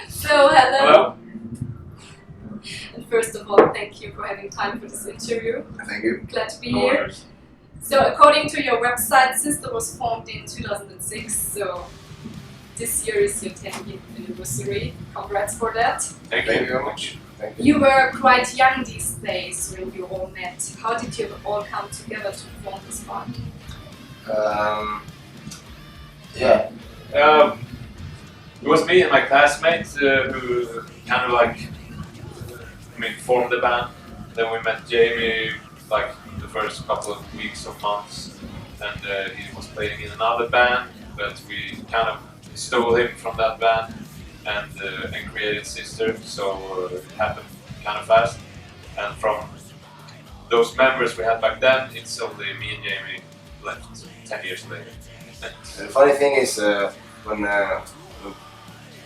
So, hello. Hello. And first of all, thank you for having time for this interview. Thank you. Glad to be No here. worries. So, according to your website, Sister was formed in 2006. So, this year is your 10th anniversary. Congrats for that. Thank Thank you. you very much. Thank you. You were quite young these days when you all met. How did you all come together to form this band? Yeah. It was me and my classmates who kind of like, formed the band. Then we met Jamie like the first couple of weeks or months, and he was playing in another band, but we kind of stole him from that band and created Sister. So it happened kind of fast, and from those members we had back then, it's only me and Jamie left 10 years later. The funny thing is, when,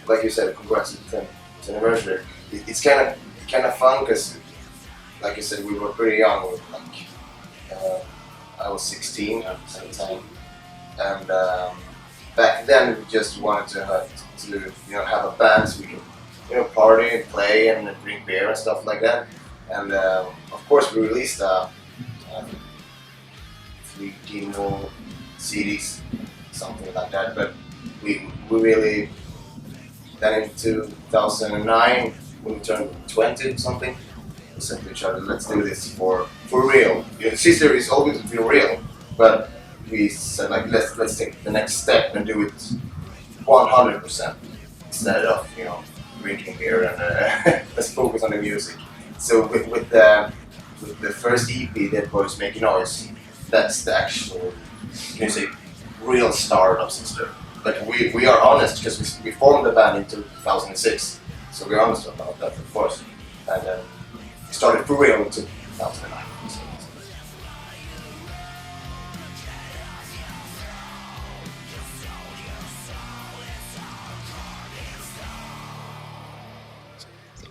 like you said, congrats to the 10th anniversary. It's kind of fun because, like you said, we were pretty young. I was 16 at the time, and back then we just wanted to have a band so we could party and play and drink beer and stuff like that. And of course we released 3 demo CDs, something like that. But we really, then in 2009 when we turned 20 something, we said to each other, let's do this for real. Sister is always been real, but we said like let's take the next step and do it 100% instead of drinking beer and let's focus on the music. So with the first EP, Dead Boys Making Noise, that's the actual real start of Sister. But we are honest because we formed the band in 2006, so we're honest about that, of course. And then we started for real in 2009.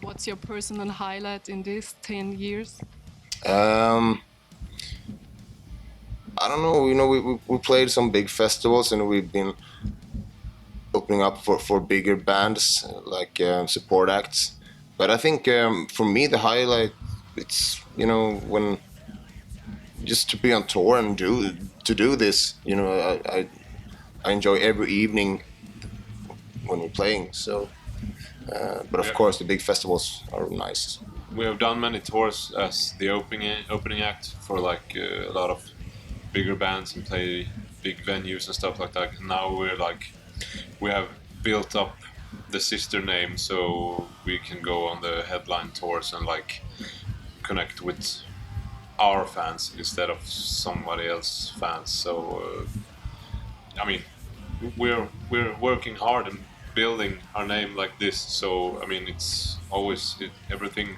What's your personal highlight in these 10 years? I don't know. We played some big festivals and we've been opening up for bigger bands like support acts. But I think for me the highlight it's when just to be on tour and do this. I enjoy every evening when we're playing. So, but of course the big festivals are nice. We have done many tours as the opening act for like a lot of bigger bands and play big venues and stuff like that. And now we have built up the Sister name so we can go on the headline tours and like connect with our fans instead of somebody else's fans. So we're working hard and building our name like this. So it's always everything.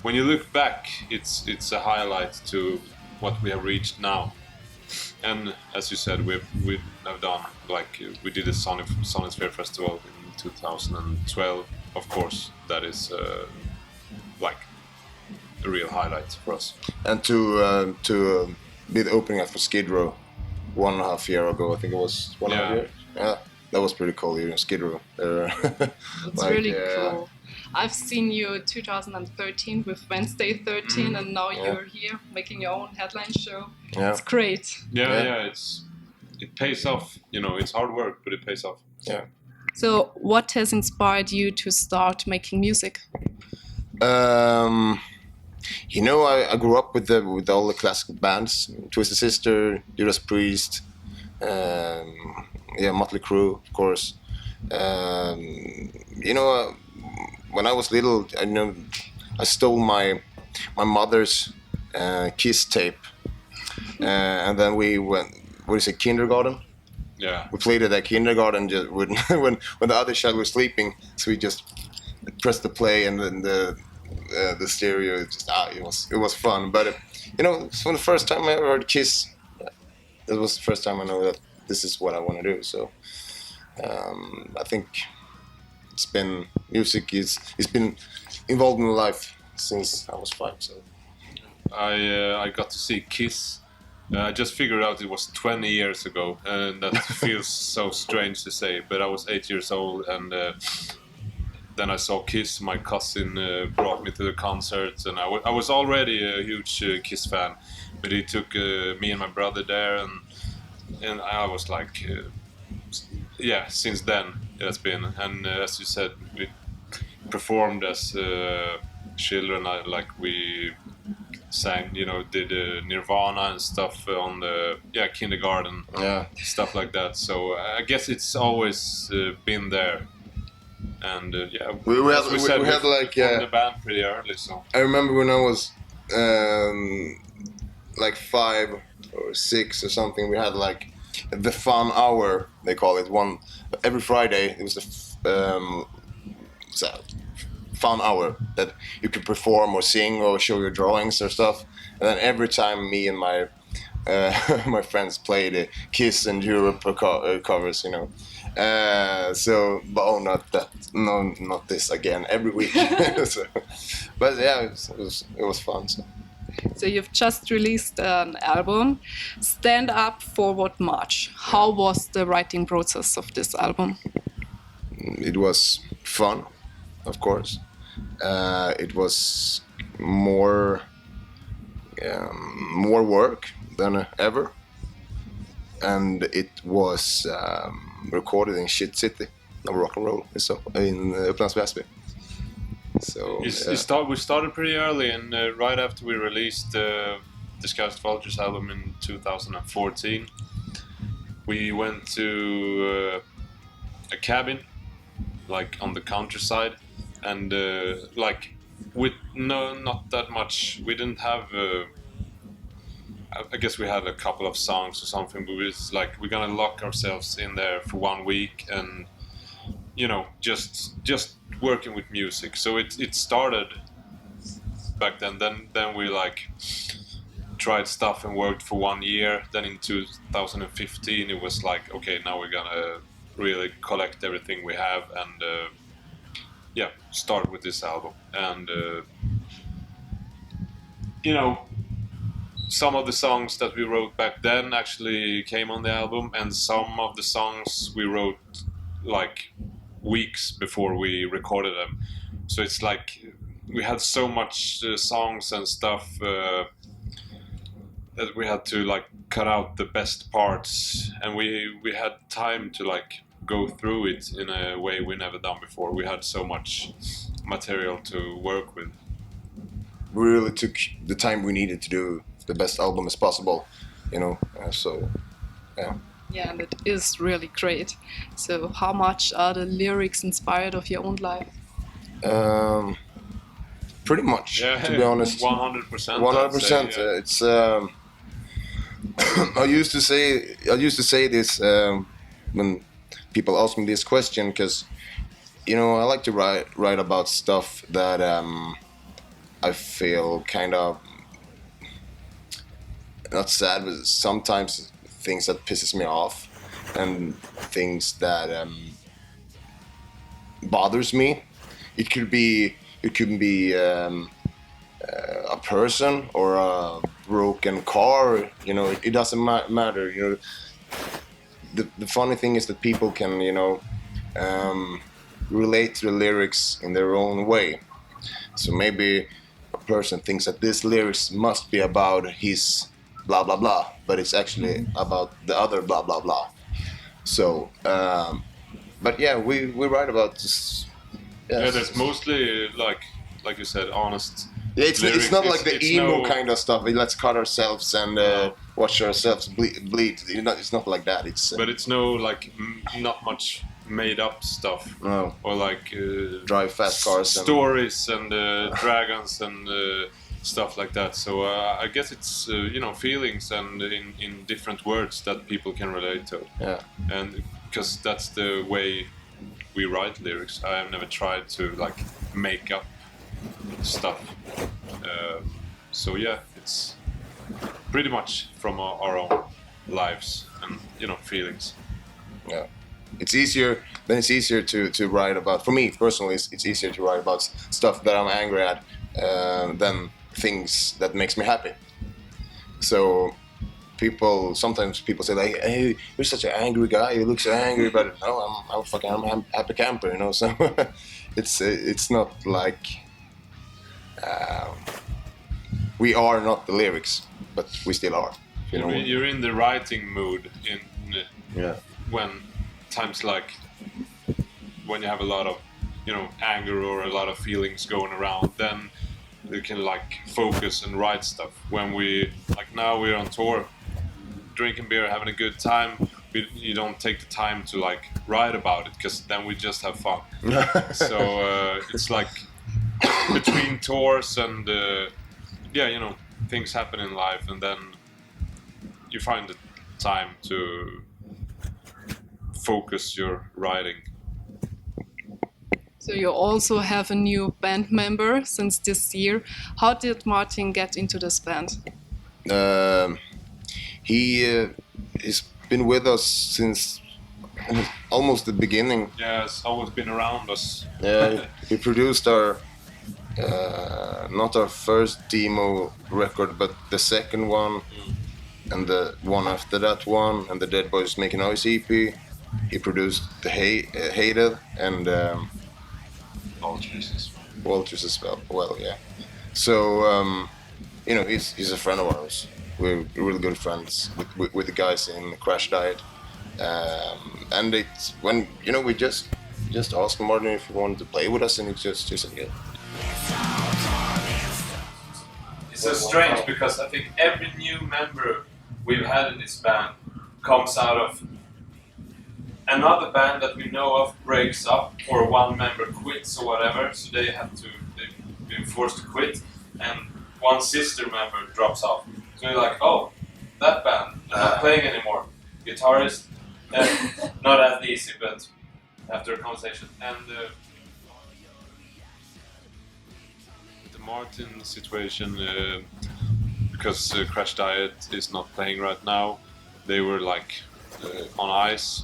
When you look back, it's a highlight to what we have reached now. And as you said, we have done we did a Sonisphere Festival in 2012. Of course, that is a real highlight for us. And to be the opening act for Skid Row 1.5 years ago, I think it was 1.5 years. Yeah, that was pretty cool. Skid Row. It's really cool. I've seen you 2013 with Wednesday 13, and now you're here making your own headline show. Yeah. It's great. Yeah. It pays off. It's hard work, but it pays off. Yeah. So, what has inspired you to start making music? I grew up with all the classical bands, Twisted Sister, Judas Priest, Motley Crue, of course. When I was little, I stole my mother's Kiss tape, and then we went. What is it? Kindergarten. Yeah. We played it at kindergarten just when the other child was sleeping. So we just pressed the play and then the stereo. It was fun. But from the first time I ever heard Kiss, that was the first time I know that this is what I want to do. So I think it's been involved in my life since I was 5. So I got to see Kiss. I just figured out it was 20 years ago, and that feels so strange to say. But I was 8 years old, and then I saw Kiss. My cousin brought me to the concerts, and I was already a huge Kiss fan, but he took me and my brother there, and I was like, since then it has been. And as you said, we performed as children, we sang, did Nirvana and stuff on the kindergarten, stuff like that. So I guess it's always been there. And we had like the band pretty early. So I remember when I was like 5 or 6 or something, we had like the fun hour, they call it. Every Friday it was the fun hour that you could perform or sing or show your drawings or stuff. And then every time me and my my friends played Kiss and Europe covers, not this again every week. But yeah, it was fun. So you've just released an album, Stand Up Forward March. How was the writing process of this album? It was fun, of course. It was more work than ever, and it was recorded in Shit City, no rock and roll, in Upplands Väsby. So we started pretty early, and right after we released the Disguised Vultures album in 2014, we went to a cabin, like on the countryside, and with not that much. We didn't have. I guess we had a couple of songs or something, but we're gonna lock ourselves in there for 1 week and just working with music. So it started back then. Then we tried stuff and worked for 1 year. Then in 2015 it was like, okay, now we're gonna really collect everything we have and start with this album. And some of the songs that we wrote back then actually came on the album, and some of the songs we wrote weeks before we recorded them. So it's like we had so much songs and stuff that we had to cut out the best parts, and we had time to go through it in a way we never done before. We had so much material to work with. We really took the time we needed to do the best album as possible, so yeah. Yeah, and it is really great. So how much are the lyrics inspired of your own life? Pretty much, to be honest. 100%. 100%. It's I used to say this when people ask me this question, because I like to write about stuff that I feel kind of not sad, but sometimes things that pisses me off and things that bothers me. It could be a person or a broken car. It doesn't matter. The funny thing is that people can relate to the lyrics in their own way. So maybe a person thinks that this lyrics must be about his blah blah blah, but it's actually about the other blah blah blah. So but yeah, we write about this. Yeah, there's mostly like you said, honest. Yeah, it's not like the emo kind of stuff. Let's cut ourselves and watch ourselves bleed. It's not like that. But it's no not much made up stuff. No. Or drive fast cars, stories and dragons and stuff like that. So I guess it's feelings and in different words that people can relate to. Yeah. And because that's the way we write lyrics. I have never tried to make up stuff. So yeah, it's pretty much from our own lives and feelings. Yeah. It's easier to write about. For me personally, it's easier to write about stuff that I'm angry at than things that makes me happy. So sometimes people say like, "Hey, you're such an angry guy. You look so angry," but no, I'm a happy camper, you know. So it's not like we are not the lyrics, but we still are. You know, you're in the writing mood yeah. When times like when you have a lot of anger or a lot of feelings going around, then you can like focus and write stuff. When now we're on tour, drinking beer, having a good time, you don't take the time to like write about it, because then we just have fun. So it's like between tours and things happen in life, and then you find the time to focus your writing. So you also have a new band member since this year. How did Martin get into this band? He's been with us since almost the beginning. Yeah, it's always been around us. Yeah, he produced our not our first demo record, but the second one, and the one after that one, and the Dead Boys Make a Noise EP. He produced the Hated and Vultures as well. Well, yeah. So he's a friend of ours. We're really good friends with the guys in Crash Diet, and it's when we just asked Martin if he wanted to play with us, and he just said yeah. It's so strange because I think every new member we've had in this band comes out of another band that we know of breaks up, or one member quits or whatever, so they've been forced to quit, and one sister member drops off. So you're like, oh, that band, they're not playing anymore. Guitarist, not as easy, but after a conversation. And the Martin situation, because Crash Diet is not playing right now, they were like on ice,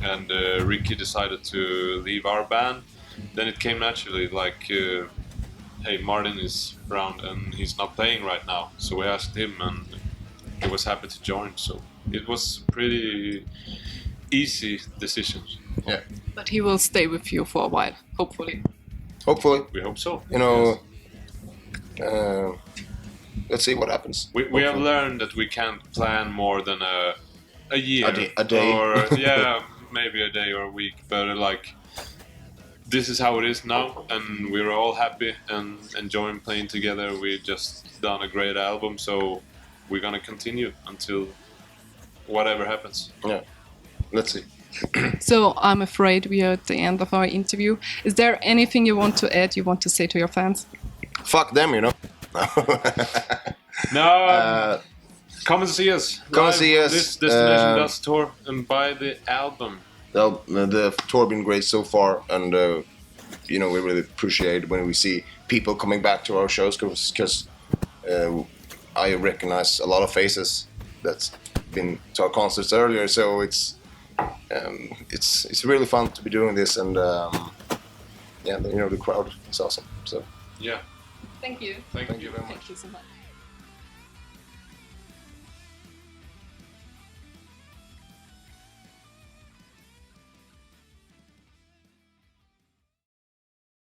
and Ricky decided to leave our band. Then it came naturally, like, hey, Martin is around and he's not playing right now, so we asked him, and he was happy to join. So it was pretty easy decision. Yeah. But he will stay with you for a while, hopefully. Hopefully. We hope so. Let's see what happens. We have learned that we can't plan more than a year. A day. Or maybe a day or a week. But like, this is how it is now, and we're all happy and enjoying playing together. We just done a great album, so we're gonna continue until whatever happens. Yeah, let's see. So I'm afraid we are at the end of our interview. Is there anything you want to add, you want to say to your fans? Fuck them, No, come and see us. Come and see us. This Destination Dust tour, and buy the album. The tour been great so far, and we really appreciate when we see people coming back to our shows, because I recognize a lot of faces that's been to our concerts earlier. So it's really fun to be doing this, and the crowd is awesome. So yeah. Thank you. Thank you very much. Thank you so much.